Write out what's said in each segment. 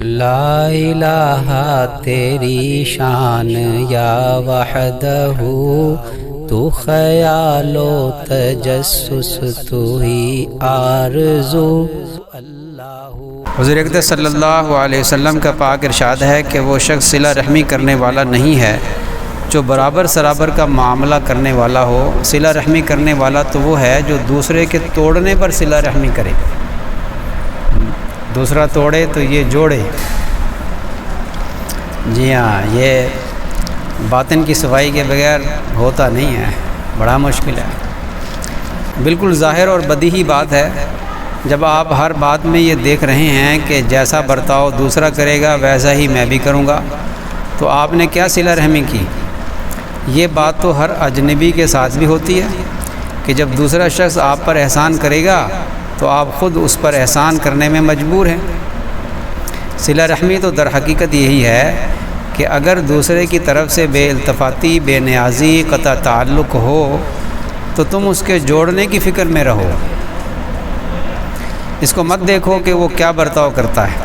لا الہ تیری شان یا وحدہ، تو خیال و تجسس تو ہی آرزو۔ حضور اقدس صلی اللہ علیہ وسلم کا پاک ارشاد ہے کہ وہ شخص صلہ رحمی کرنے والا نہیں ہے جو برابر سرابر کا معاملہ کرنے والا ہو۔ صلہ رحمی کرنے والا تو وہ ہے جو دوسرے کے توڑنے پر صلہ رحمی کرے، دوسرا توڑے تو یہ جوڑے۔ جی ہاں، یہ باطن کی صفائی کے بغیر ہوتا نہیں ہے، بڑا مشکل ہے۔ بالکل ظاہر اور بدیہی بات ہے، جب آپ ہر بات میں یہ دیکھ رہے ہیں کہ جیسا برتاؤ دوسرا کرے گا ویسا ہی میں بھی کروں گا، تو آپ نے کیا صلہ رحمی کی؟ یہ بات تو ہر اجنبی کے ساتھ بھی ہوتی ہے کہ جب دوسرا شخص آپ پر احسان کرے گا تو آپ خود اس پر احسان کرنے میں مجبور ہیں۔ صلہ رحمی تو در حقیقت یہی ہے کہ اگر دوسرے کی طرف سے بے التفاتی، بے نیازی، قطع تعلق ہو تو تم اس کے جوڑنے کی فکر میں رہو، اس کو مت دیکھو کہ وہ کیا برتاؤ کرتا ہے۔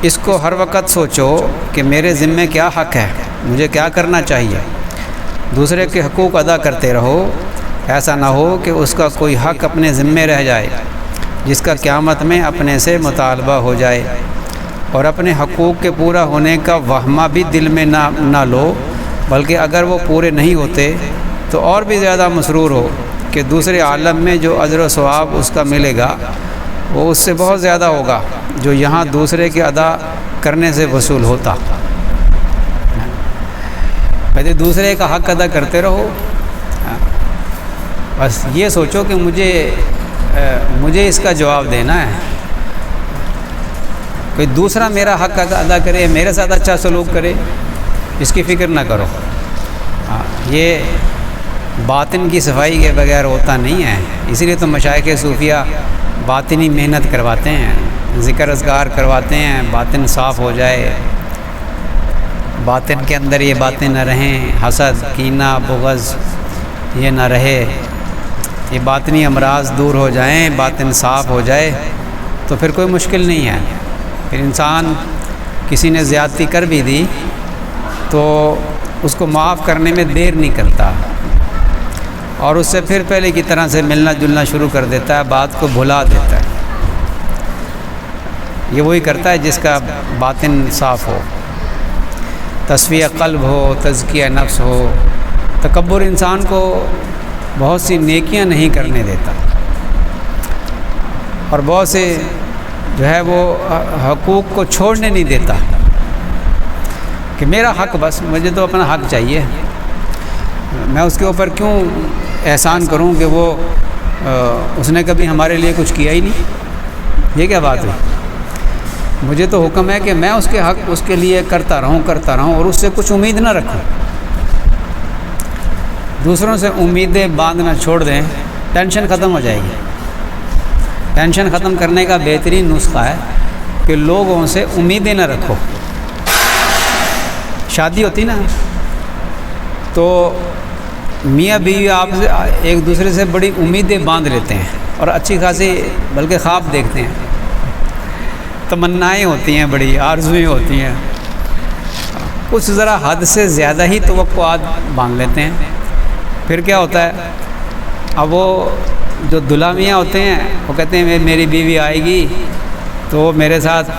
اس کو ہر وقت سوچو کہ میرے ذمے کیا حق ہے، مجھے کیا کرنا چاہیے۔ دوسرے کے حقوق ادا کرتے رہو، ایسا نہ ہو کہ اس کا کوئی حق اپنے ذمے رہ جائے جس کا قیامت میں اپنے سے مطالبہ ہو جائے، اور اپنے حقوق کے پورا ہونے کا وہمہ بھی دل میں نہ لو، بلکہ اگر وہ پورے نہیں ہوتے تو اور بھی زیادہ مسرور ہو کہ دوسرے عالم میں جو اجر و ثواب اس کا ملے گا وہ اس سے بہت زیادہ ہوگا جو یہاں دوسرے کے ادا کرنے سے وصول ہوتا۔ پہلے دوسرے کا حق ادا کرتے رہو، بس یہ سوچو کہ مجھے اس کا جواب دینا ہے، کوئی دوسرا میرا حق ادا کرے، میرے ساتھ اچھا سلوک کرے، اس کی فکر نہ کرو۔ یہ باطن کی صفائی کے بغیر ہوتا نہیں ہے، اسی لیے تو مشائخ صوفیہ باطنی محنت کرواتے ہیں، ذکر اذکار کرواتے ہیں، باطن صاف ہو جائے، باطن کے اندر یہ باتیں نہ رہیں، حسد، کینہ، بغض یہ نہ رہے، یہ باطنی امراض دور ہو جائیں، باطن صاف ہو جائے تو پھر کوئی مشکل نہیں ہے۔ پھر انسان کسی نے زیادتی کر بھی دی تو اس کو معاف کرنے میں دیر نہیں کرتا، اور اس سے پھر پہلے کی طرح سے ملنا جلنا شروع کر دیتا ہے، بات کو بھلا دیتا ہے۔ یہ وہی کرتا ہے جس کا باطن صاف ہو، تصفیہ قلب ہو، تزکیہ نفس ہو۔ تکبر انسان کو بہت سی نیکیاں نہیں کرنے دیتا، اور بہت سے جو ہے وہ حقوق کو چھوڑنے نہیں دیتا کہ میرا حق، بس مجھے تو اپنا حق چاہیے، میں اس کے اوپر کیوں احسان کروں کہ وہ اس نے کبھی ہمارے لیے کچھ کیا ہی نہیں۔ یہ کیا بات ہوئی؟ مجھے تو حکم ہے کہ میں اس کے حق اس کے لیے کرتا رہوں اور اس سے کچھ امید نہ رکھوں۔ دوسروں سے امیدیں باندھنا چھوڑ دیں، ٹینشن ختم ہو جائے گی۔ ٹینشن ختم کرنے کا بہترین نسخہ ہے کہ لوگوں سے امیدیں نہ رکھو۔ شادی ہوتی نا تو میاں بیوی آپ سے ایک دوسرے سے بڑی امیدیں باندھ لیتے ہیں اور اچھی خاصی بلکہ خواب دیکھتے ہیں، تمنائیں ہوتی ہیں، بڑی آرزویں ہوتی ہیں، کچھ ذرا حد سے زیادہ ہی توقعات باندھ لیتے ہیں۔ پھر کیا ہوتا ہے، اب وہ جو دلہا میاں ہوتے ہیں وہ کہتے ہیں میری بیوی آئے گی تو وہ میرے ساتھ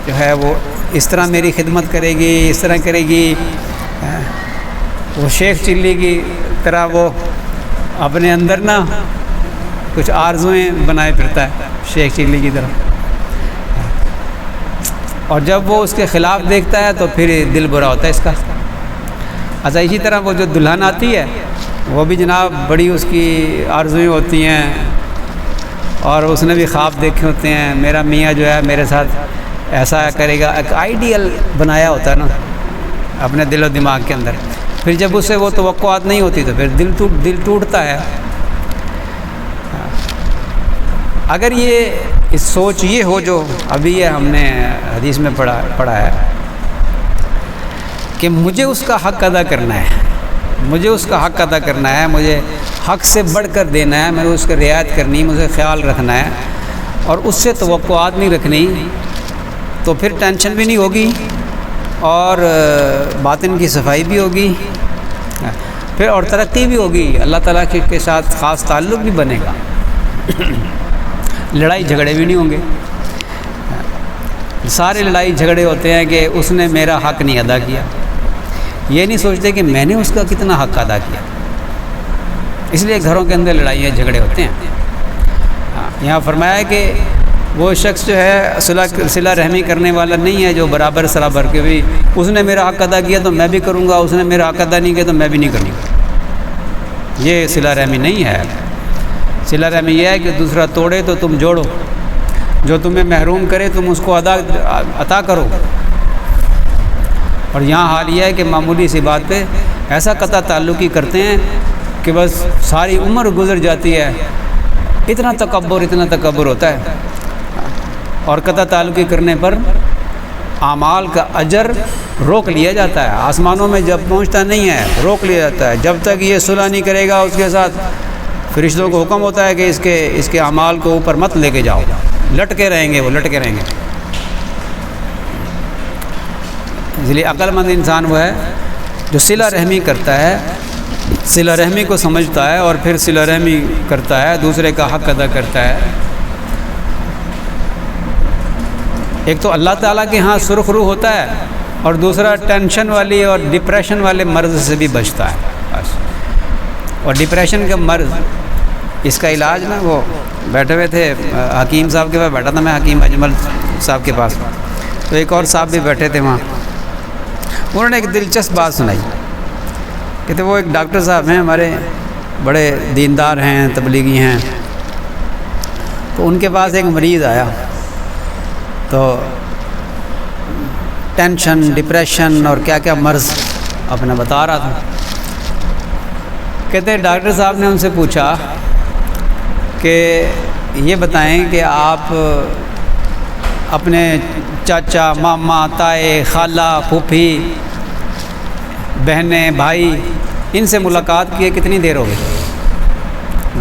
جو ہے وہ اس طرح میری خدمت کرے گی، اس طرح کرے گی۔ وہ شیخ چلی کی طرح وہ اپنے اندر نا کچھ آرزویں بنائے پھرتا ہے، شیخ چلی کی طرح، اور جب وہ اس کے خلاف دیکھتا ہے تو پھر دل برا ہوتا ہے اس کا۔ اچھا، اسی طرح وہ جو دلہن آتی ہے وہ بھی جناب بڑی اس کی آرزویں ہوتی ہیں، اور اس نے بھی خواب دیکھے ہوتے ہیں، میرا میاں جو ہے میرے ساتھ ایسا کرے گا، ایک آئیڈیل بنایا ہوتا ہے نا اپنے دل و دماغ کے اندر۔ پھر جب اس سے وہ توقعات نہیں ہوتی تو پھر دل ٹوٹتا ہے۔ اگر یہ سوچ یہ ہو جو ابھی یہ ہم نے حدیث میں پڑھا ہے کہ مجھے اس کا حق ادا کرنا ہے، مجھے اس کا حق ادا کرنا ہے، مجھے حق سے بڑھ کر دینا ہے، مجھے اس کی رعایت کرنی، مجھے خیال رکھنا ہے، اور اس سے توقعات نہیں رکھنی تو پھر ٹینشن بھی نہیں ہوگی اور باطن کی صفائی بھی ہوگی، پھر اور ترقی بھی ہوگی، اللہ تعالیٰ کے ساتھ خاص تعلق بھی بنے گا، لڑائی جھگڑے بھی نہیں ہوں گے۔ سارے لڑائی جھگڑے ہوتے ہیں کہ اس نے میرا حق نہیں ادا کیا، یہ نہیں سوچتے کہ میں نے اس کا کتنا حق ادا کیا، اس لیے گھروں کے اندر لڑائیاں جھگڑے ہوتے ہیں۔ یہاں فرمایا ہے کہ وہ شخص جو ہے صلہ رحمی کرنے والا نہیں ہے جو برابر سرابر کے بھی اس نے میرا حق ادا کیا تو میں بھی کروں گا، اس نے میرا حق ادا نہیں کیا تو میں بھی نہیں کروں گا، یہ صلہ رحمی نہیں ہے۔ صلہ رحمی یہ ہے کہ دوسرا توڑے تو تم جوڑو، جو تمہیں محروم کرے تم اس کو عطا کرو۔ اور یہاں حال یہ ہے کہ معمولی سی بات پہ ایسا قطع تعلقی کرتے ہیں کہ بس ساری عمر گزر جاتی ہے، اتنا تکبر ہوتا ہے، اور قطع تعلقی کرنے پر اعمال کا اجر روک لیا جاتا ہے، آسمانوں میں جب پہنچتا نہیں ہے روک لیا جاتا ہے، جب تک یہ صلح نہیں کرے گا اس کے ساتھ فرشتوں کو حکم ہوتا ہے کہ اس کے اعمال کو اوپر مت لے کے جاؤ، لٹکے رہیں گے وہ، لٹکے رہیں گے۔ اس لیے عقل مند انسان وہ ہے جو صلہ رحمی کرتا ہے، صلہ رحمی کو سمجھتا ہے اور پھر صلہ رحمی کرتا ہے، دوسرے کا حق ادا کرتا ہے۔ ایک تو اللہ تعالیٰ کے ہاں سرخ رو ہوتا ہے، اور دوسرا ٹینشن والی اور ڈپریشن والے مرض سے بھی بچتا ہے بس۔ اور ڈپریشن کا مرض، اس کا علاج نا، وہ بیٹھے ہوئے تھے حکیم صاحب کے پاس بیٹھا تھا میں، حکیم اجمل صاحب کے پاس، تو ایک اور صاحب بھی بیٹھے تھے وہاں، انہوں نے ایک دلچسپ بات سنائی، کہتے وہ ایک ڈاکٹر صاحب ہیں ہمارے، بڑے دیندار ہیں، تبلیغی ہیں، تو ان کے پاس ایک مریض آیا تو ٹینشن، ڈپریشن اور کیا کیا مرض اپنا بتا رہا تھا۔ کہتے ہیں ڈاکٹر صاحب نے ان سے پوچھا کہ یہ بتائیں کہ آپ اپنے چاچا، ماما، تائے، خالہ، پھوپھی، بہنیں، بھائی، ان سے ملاقات کیے کتنی دیر ہو گئی؟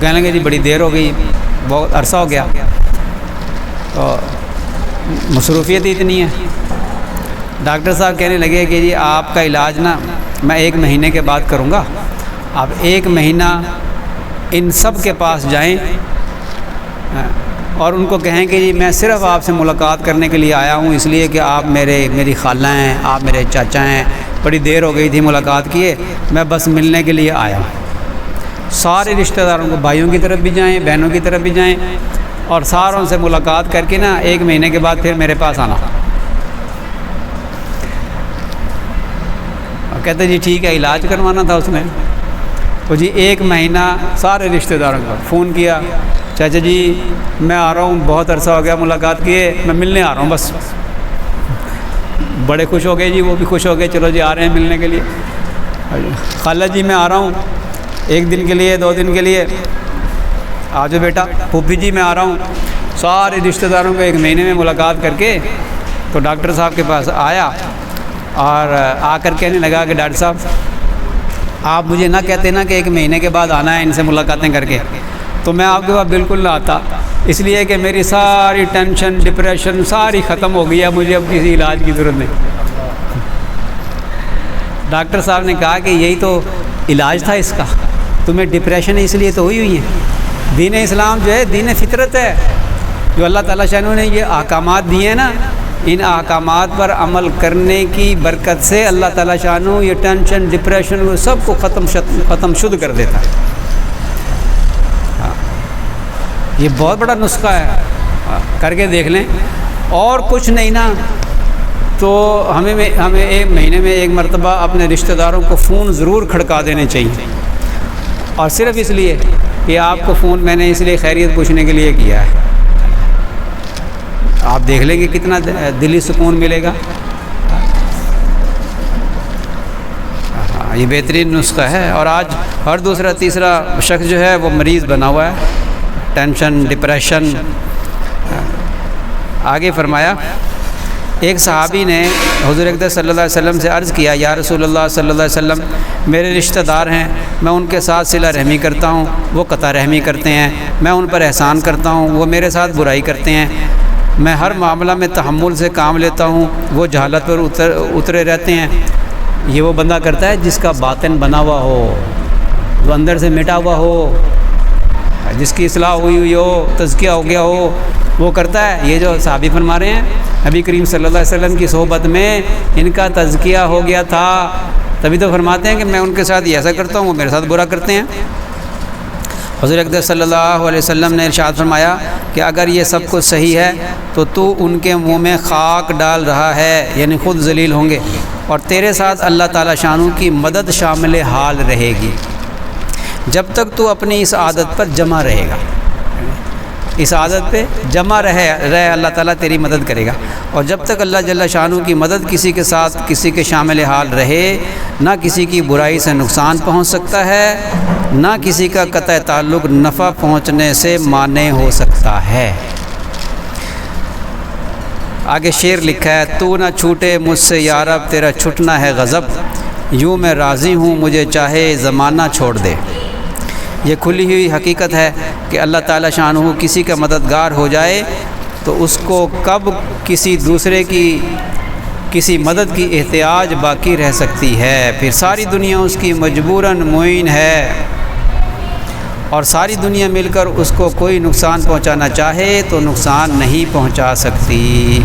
کہنے لگے جی بڑی دیر ہو گئی، بہت عرصہ ہو گیا، تو مصروفیت اتنی ہے۔ ڈاکٹر صاحب کہنے لگے کہ جی آپ کا علاج نا میں 1 مہینے کے بعد کروں گا، آپ 1 مہینہ ان سب کے پاس جائیں اور ان کو کہیں کہ جی میں صرف آپ سے ملاقات کرنے کے لیے آیا ہوں، اس لیے کہ آپ میری خالہ ہیں، آپ میرے چاچا ہیں، بڑی دیر ہو گئی تھی ملاقات کیے، میں بس ملنے کے لیے آیا ہوں۔ سارے رشتہ داروں کو، بھائیوں کی طرف بھی جائیں، بہنوں کی طرف بھی جائیں، اور ساروں سے ملاقات کر کے نا 1 مہینے کے بعد پھر میرے پاس آنا۔ اور کہتے جی ٹھیک ہے، علاج کروانا تھا اس نے، تو جی 1 مہینہ سارے رشتہ داروں کو فون کیا، چاچا جی میں آ رہا ہوں، بہت عرصہ ہو گیا ملاقات کیے، میں ملنے آ رہا ہوں بس۔ بڑے خوش ہو گئے جی، وہ بھی خوش ہو گئے، چلو جی آ رہے ہیں ملنے کے لیے۔ خالہ جی میں آ رہا ہوں 1 دن کے لیے، 2 دن کے لیے، آ جاؤ بیٹا۔ پھوپھی جی میں آ رہا ہوں۔ سارے رشتہ داروں کو 1 مہینے میں ملاقات کر کے تو ڈاکٹر صاحب کے پاس آیا، اور آ کر کہنے لگا کہ ڈاکٹر صاحب آپ مجھے نہ کہتے نا کہ 1 مہینے کے بعد آنا ہے ان سے ملاقاتیں کر کے، تو میں آپ کے پاس بالکل نہ آتا، اس لیے کہ میری ساری ٹینشن، ڈپریشن ساری ختم ہو گئی ہے، مجھے اب کسی علاج کی ضرورت نہیں۔ ڈاکٹر صاحب نے کہا کہ یہی تو علاج تھا اس کا، تمہیں ڈپریشن اس لیے تو ہوئی ہے۔ دین اسلام جو ہے دین فطرت ہے، جو اللہ تعالیٰ شانہ نے یہ احکامات دیے ہیں نا، ان احکامات پر عمل کرنے کی برکت سے اللہ تعالیٰ شانہ یہ ٹینشن، ڈپریشن وہ سب کو ختم شد کر دیتا ہے۔ یہ بہت بڑا نسخہ ہے، کر کے دیکھ لیں۔ اور کچھ نہیں نا تو ہمیں 1 مہینے میں 1 مرتبہ اپنے رشتہ داروں کو فون ضرور کھڑکا دینے چاہیے، اور صرف اس لیے کہ آپ کو فون میں نے اس لیے خیریت پوچھنے کے لیے کیا ہے۔ آپ دیکھ لیں گے کتنا دلی سکون ملے گا۔ یہ بہترین نسخہ ہے، اور آج ہر دوسرا تیسرا شخص جو ہے وہ مریض بنا ہوا ہے، ٹینشن، ڈپریشن۔ آگے فرمایا، ایک صحابی نے حضور اقدس صلی اللہ علیہ وسلم سے عرض کیا، یا رسول اللہ صلی اللہ علیہ وسلم میرے رشتہ دار ہیں، میں ان کے ساتھ صلہ رحمی کرتا ہوں، وہ قطع رحمی کرتے ہیں، میں ان پر احسان کرتا ہوں، وہ میرے ساتھ برائی کرتے ہیں، میں ہر معاملہ میں تحمل سے کام لیتا ہوں، وہ جہالت پر اترے رہتے ہیں۔ یہ وہ بندہ کرتا ہے جس کا باطن بنا ہوا ہو، جو اندر سے مٹا ہوا ہو، جس کی اصلاح ہوئی ہو، تزکیہ ہو گیا ہو، وہ کرتا ہے۔ یہ جو صحابی فرما رہے ہیں نبی کریم صلی اللہ علیہ وسلم کی صحبت میں ان کا تزکیہ ہو گیا تھا، تبھی تو فرماتے ہیں کہ میں ان کے ساتھ یہ ایسا کرتا ہوں، وہ میرے ساتھ برا کرتے ہیں۔ حضور اقدس صلی اللہ علیہ وسلم نے ارشاد فرمایا کہ اگر یہ سب کچھ صحیح ہے تو ان کے منہ میں خاک ڈال رہا ہے، یعنی خود ذلیل ہوں گے، اور تیرے ساتھ اللہ تعالیٰ شانوں کی مدد شامل حال رہے گی جب تک تو اپنی اس عادت پر جمع رہے گا۔ اس عادت پہ جمع رہے اللہ تعالیٰ تیری مدد کرے گا، اور جب تک اللہ جل شانہ کی مدد کسی کے ساتھ کسی کے شامل حال رہے، نہ کسی کی برائی سے نقصان پہنچ سکتا ہے، نہ کسی کا قطع تعلق نفع پہنچنے سے مانع ہو سکتا ہے۔ آگے شعر لکھا ہے، تو نہ چھوٹے مجھ سے یا رب، تیرا چھٹنا ہے غضب، یوں میں راضی ہوں مجھے چاہے زمانہ چھوڑ دے۔ یہ کھلی ہوئی حقیقت ہے کہ اللہ تعالیٰ شانہ کسی کا مددگار ہو جائے تو اس کو کب کسی دوسرے کی کسی مدد کی احتیاج باقی رہ سکتی ہے؟ پھر ساری دنیا اس کی مجبوراً معین ہے، اور ساری دنیا مل کر اس کو کوئی نقصان پہنچانا چاہے تو نقصان نہیں پہنچا سکتی۔